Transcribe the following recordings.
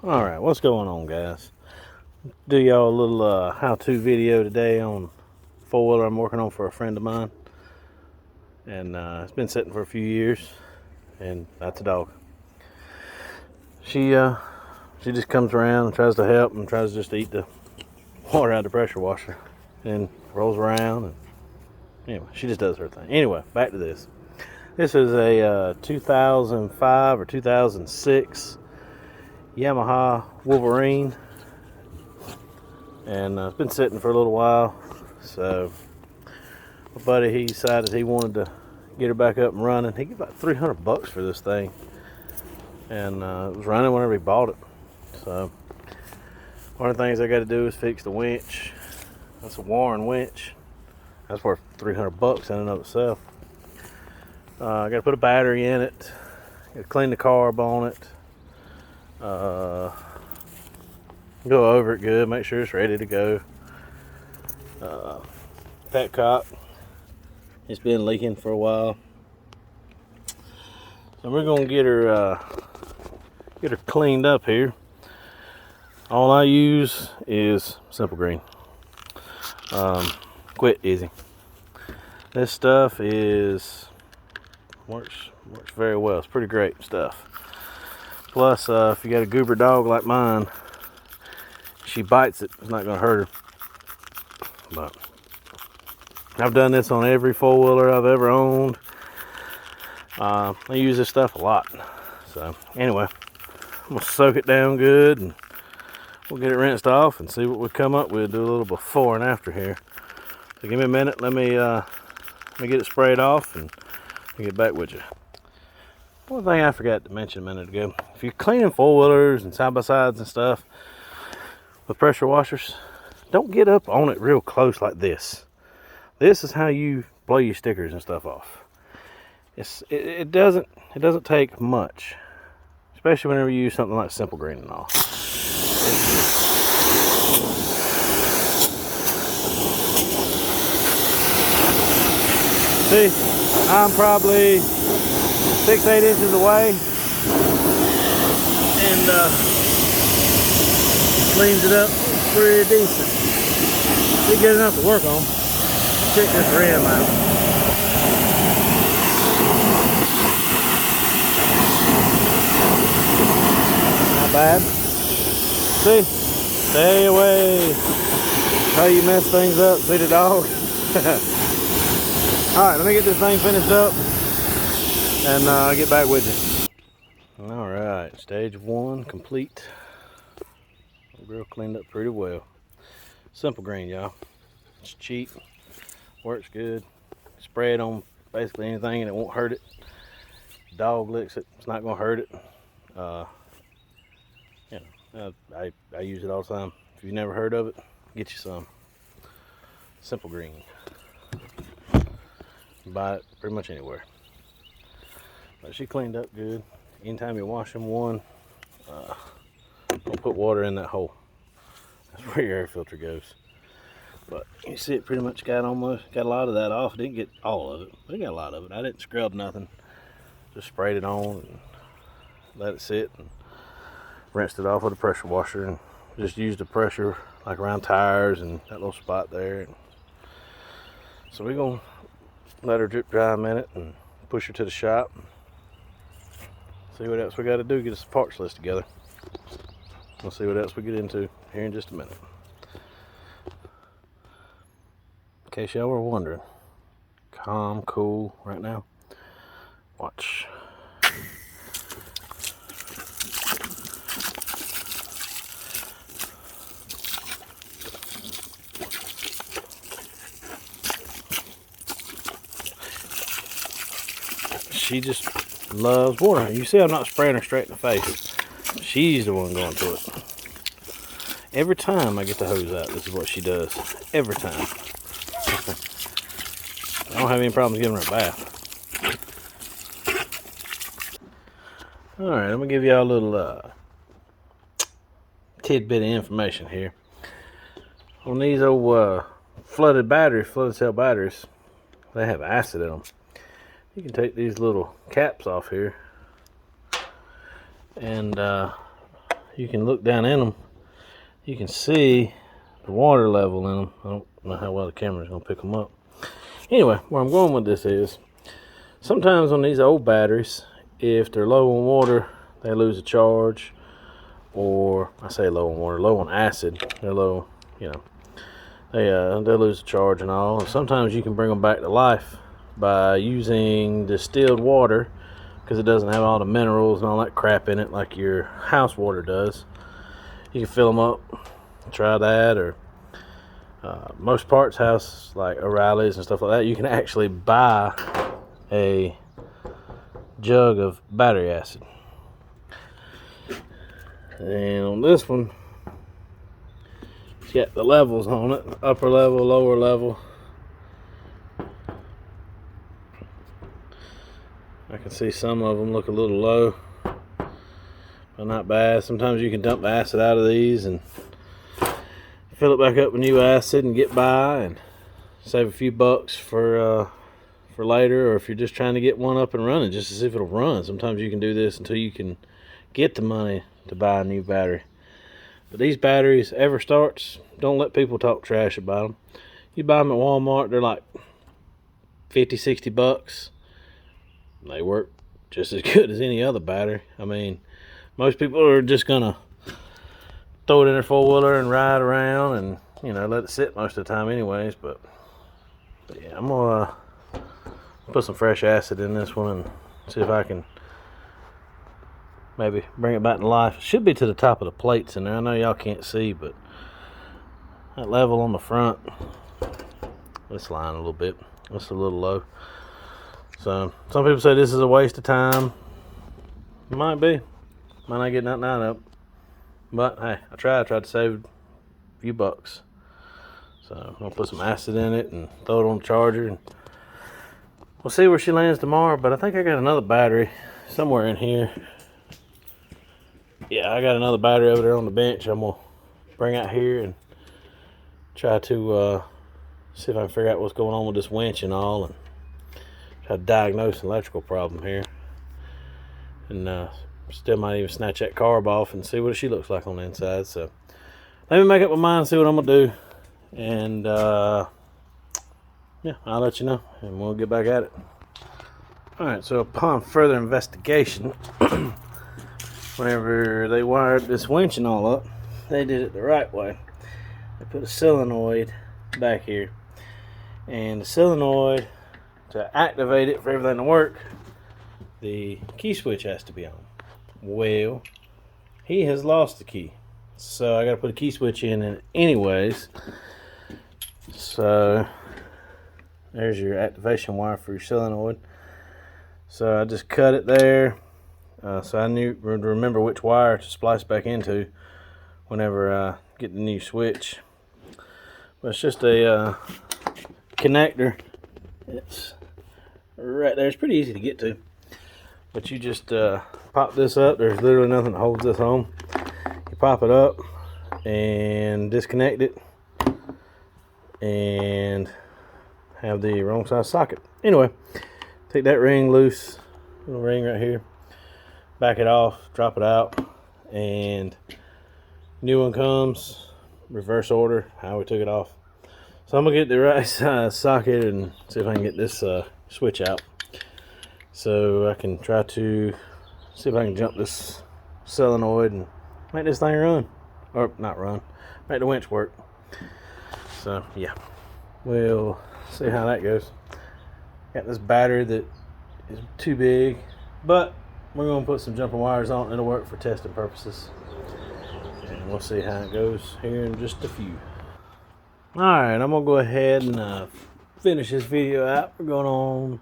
Alright, what's going on, guys? Do y'all a little how-to video today on four-wheeler I'm working on for a friend of mine. And it's been sitting for a few years, and that's a dog. She just comes around and tries to help and tries just to eat the water out of the pressure washer and rolls around, and anyway, she just does her thing. Anyway, back to this. This is a 2005 or 2006 Yamaha Wolverine, and it's been sitting for a little while. So my buddy, he decided he wanted to get her back up and running. He got about $300 for this thing, and it was running whenever he bought it. So one of the things I got to do is fix the winch. That's a Warren winch. That's worth $300 in and of itself. I got to put a battery in it. Got to clean the carb on it. Go over it good, make sure it's ready to go. Petcock, it's been leaking for a while, so we're gonna get her cleaned up here. All I use is Simple Green. Quit easy. This stuff works very well. It's pretty great stuff. Plus, if you got a goober dog like mine, she bites it, it's not gonna hurt her. But I've done this on every four-wheeler I've ever owned. I use this stuff a lot. So anyway, I'm gonna soak it down good, and we'll get it rinsed off and see what we come up with. Do a little before and after here. So give me a minute. Let me get it sprayed off, and I'll get back with you. One thing I forgot to mention a minute ago: if you're cleaning four-wheelers and side-by-sides and stuff with pressure washers, don't get up on it real close like this. This is how you blow your stickers and stuff off. It doesn't take much, especially whenever you use something like Simple Green and all. See, I'm probably 6-8 inches away, and cleans it up pretty decent. Be good enough to work on. Check this rim out. Not bad. See? Stay away. How you mess things up. See the dog? Alright, let me get this thing finished up, and I'll get back with you. Alright, stage 1 complete. The girl cleaned up pretty well. Simple Green, y'all. It's cheap. Works good. Spray it on basically anything and it won't hurt it. Dog licks it, it's not gonna hurt it. I use it all the time. If you've never heard of it, get you some. Simple Green. Buy it pretty much anywhere. But she cleaned up good. Anytime you wash them, don't put water in that hole. That's where your air filter goes. But you see, it pretty much got a lot of that off. Didn't get all of it, but it got a lot of it. I didn't scrub nothing. Just sprayed it on and let it sit, and rinsed it off with a pressure washer, and just used the pressure like around tires and that little spot there. So we're gonna let her drip dry a minute and push her to the shop. See what else we got to do. Get us a parts list together. We'll see what else we get into here in just a minute. In case y'all were wondering, calm, cool right now. Watch. She just loves water. You see, I'm not spraying her straight in the face. She's the one going to it. Every time I get the hose out, this is what she does. Every time. I don't have any problems giving her a bath. Alright, I'm going to give y'all a little tidbit of information here. On these old flooded cell batteries, they have acid in them. You can take these little caps off here and you can look down in them. You can see the water level in them. I don't know how well the camera's gonna pick them up. Anyway, where I'm going with this is, sometimes on these old batteries, if they're low on water, they lose a charge. Or I say low on water, low on acid. They're low, you know. They lose a charge and all. And sometimes you can bring them back to life by using distilled water, because it doesn't have all the minerals and all that crap in it like your house water does. You can fill them up. Try that. Or most parts house, like O'Reilly's and stuff like that, you can actually buy a jug of battery acid. And on this one, it's got the levels on it, upper level, lower level. I can see some of them look a little low, but not bad. Sometimes you can dump the acid out of these and fill it back up with new acid and get by and save a few bucks for later, or if you're just trying to get one up and running just to see if it'll run. Sometimes you can do this until you can get the money to buy a new battery. But these batteries, EverStarts, don't let people talk trash about them. You buy them at Walmart, they're like 50, 60 bucks. They work just as good as any other battery. I mean, most people are just gonna throw it in their four-wheeler and ride around and, you know, let it sit most of the time anyways. But yeah, I'm gonna put some fresh acid in this one and see if I can maybe bring it back to life. It should be to the top of the plates in there. I know y'all can't see, but that level on the front, this line a little bit, it's a little low. So some people say this is a waste of time. It might be. Might not get nothing out of it. But hey, I tried to save a few bucks. So I'm gonna put some acid in it and throw it on the charger, and we'll see where she lands tomorrow. But I think I got another battery somewhere in here. Yeah, I got another battery over there on the bench. I'm gonna bring out here and try to see if I can figure out what's going on with this winch and all, and try to diagnose an electrical problem here. And still might even snatch that carb off and see what she looks like on the inside. So let me make up my mind, see what I'm gonna do, and yeah, I'll let you know and we'll get back at it. Alright, so upon further investigation, whenever they wired this winch and all up, they did it the right way. They put a solenoid back here, and the solenoid, to activate it for everything to work, the key switch has to be on. Well, he has lost the key, so I gotta put a key switch in it anyways. So there's your activation wire for your solenoid. So I just cut it there, so I knew to remember which wire to splice back into whenever I get the new switch. But it's just a connector. It's right there. It's pretty easy to get to, but you just pop this up. There's literally nothing that holds this on. You pop it up and disconnect it and have the wrong size socket. Anyway, take that ring loose, little ring right here, back it off, drop it out, and new one comes, reverse order how we took it off. So I'm gonna get the right size socket and see if I can get this switch out, so I can try to see if I can jump this solenoid and make this thing run, or not run, make the winch work. So yeah, we'll see how that goes. Got this battery that is too big, but we're gonna put some jumping wires on it. It'll work for testing purposes, and we'll see how it goes here in just a few. Alright, I'm gonna go ahead and finish this video out. We're going on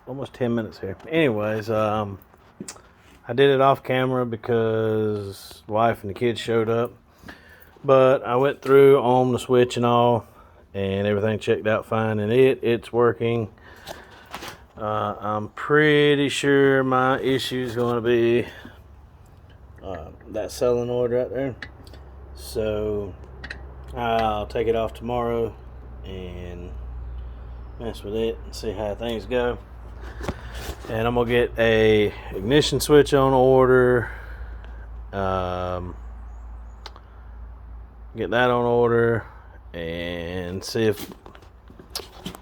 almost 10 minutes here. Anyways, I did it off camera because the wife and the kids showed up, but I went through on the switch and all, and everything checked out fine, and it's working. I'm pretty sure my issue is going to be that solenoid right there. So I'll take it off tomorrow and mess with it and see how things go. And I'm gonna get a ignition switch on order, Get that on order and see if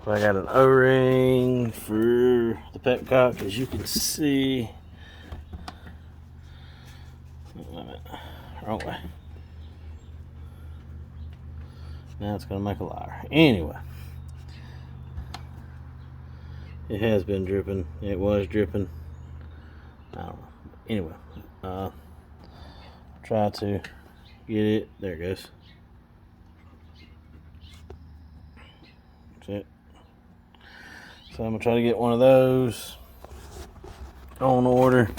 I got an O-ring for the petcock. As you can see, wrong way. Now it's gonna make a liar. Anyway, it has been dripping. It was dripping. I don't know. Anyway, try to get it. There it goes. That's it. So I'm gonna try to get one of those on order.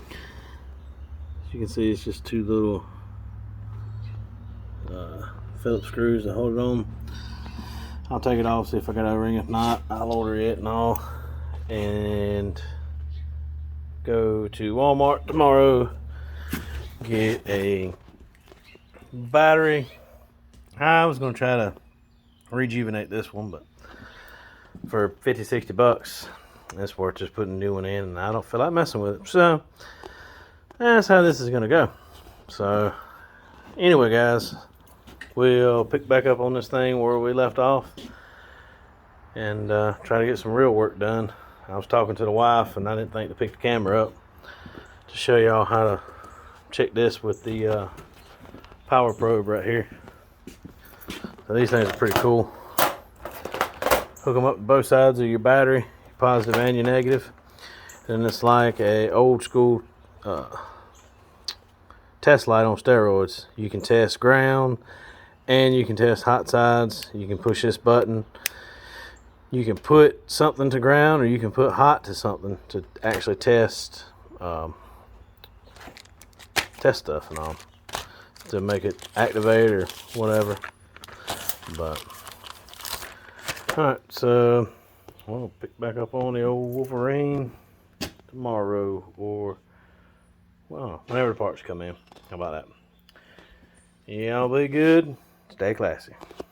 As you can see, it's just two little Phillips screws that hold it on. I'll take it off, see if I got a ring. If not, I'll order it and all, and go to Walmart tomorrow, get a battery. I was gonna try to rejuvenate this one, but for 50-60 bucks, it's worth just putting a new one in, and I don't feel like messing with it. So that's how this is gonna go. So anyway, guys, we'll pick back up on this thing where we left off and try to get some real work done. I was talking to the wife, and I didn't think to pick the camera up to show y'all how to check this with the power probe right here. So these things are pretty cool. Hook them up to both sides of your battery, your positive and your negative. And it's like a old school test light on steroids. You can test ground and you can test hot sides. You can push this button. You can put something to ground, or you can put hot to something to actually test stuff and all, to make it activate or whatever. But alright, so we'll pick back up on the old Wolverine tomorrow, or well, whenever the parts come in. How about that? Y'all be good, stay classy.